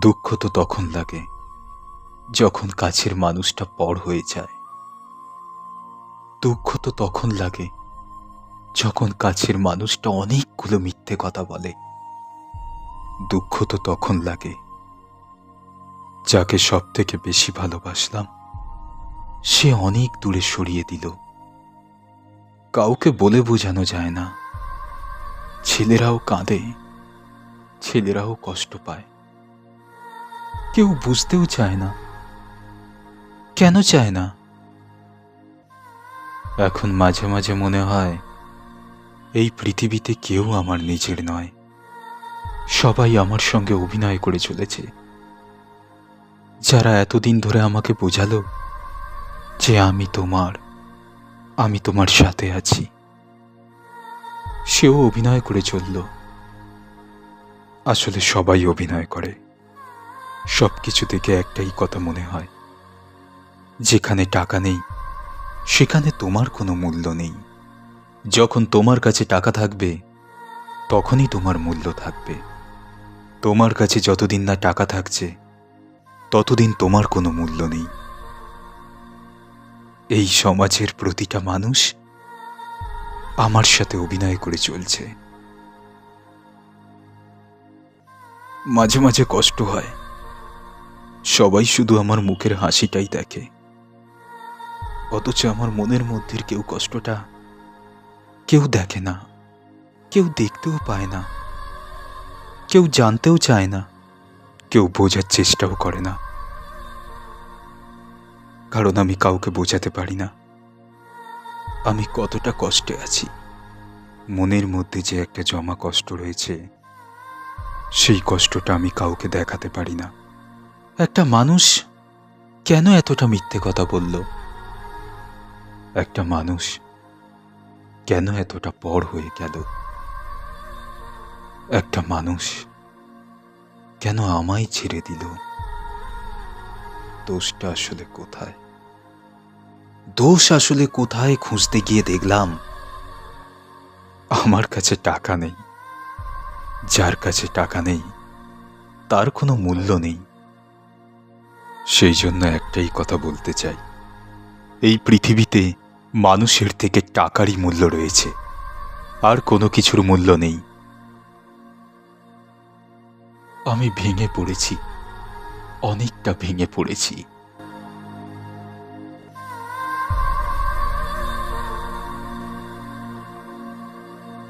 দুঃখ তো তখন লাগে যখন কাছের মানুষটা পর হয়ে যায়। দুঃখ তো তখন লাগে যখন কাছের মানুষটা অনেকগুলো মিথ্যে কথা বলে। দুঃখ তো তখন লাগে যাকে সব থেকে বেশি ভালোবাসলাম সে অনেক দূরে সরিয়ে দিল। কাউকে বলে বোঝানো যায় না। ছেলেরাও কাঁদে, ছেলেরাও কষ্ট পায়। কেউ বুঝতেও চায় না। কেন চায় না? এখন মাঝে মাঝে মনে হয় এই পৃথিবীতে কেউ আমার নিজের নয়। সবাই আমার সঙ্গে অভিনয় করে চলেছে। যারা এতদিন ধরে আমাকে বোঝালো যে আমি তোমার সাথে আছি, সেও অভিনয় করে চলল। আসলে সবাই অভিনয় করে। সবকিছু থেকে একটাই কথা মনে হয়, যেখানে টাকা নেই সেখানে তোমার কোনো মূল্য নেই। যখন তোমার কাছে টাকা থাকবে তখনই তোমার মূল্য থাকবে। তোমার কাছে যতদিন না টাকা থাকছে ততদিন তোমার কোনো মূল্য নেই। এই সমাজের প্রতিটা মানুষ আমার সাথে অভিনয় করে চলছে। মাঝে মাঝে কষ্ট হয়, সবাই শুধু আমার মুখের হাসিটাই দেখে, অথচ আমার মনের মধ্যের কষ্টটা কেউ দেখে না, কেউ দেখতেও পায় না, কেউ জানতেও চায় না, কেউ বোঝার চেষ্টাও করে না। কারণ আমি কাউকে বোঝাতে পারি না আমি কতটা কষ্টে আছি। মনের মধ্যে যে একটা জমা কষ্ট রয়েছে, সেই কষ্টটা আমি কাউকে দেখাতে পারি না। একটা মানুষ কেন এতটা মিথ্যে কথা বলল? একটা মানুষ কেন এতটা পর হয়ে গেল? একটা মানুষ কেন আমায় ছেড়ে দিল? দোষটা আসলে কোথায়? দোষ আসলে কোথায় খুঁজতে গিয়ে দেখলাম আমার কাছে টাকা নেই। যার কাছে টাকা নেই তার কোনো মূল্য নেই। সেই জন্য একটাই কথা বলতে চাই, এই পৃথিবীতে মানুষের থেকে টাকারই মূল্য রয়েছে, আর কোনো কিছুর মূল্য নেই। আমি ভেঙে পড়েছি, অনেকটা ভেঙে পড়েছি।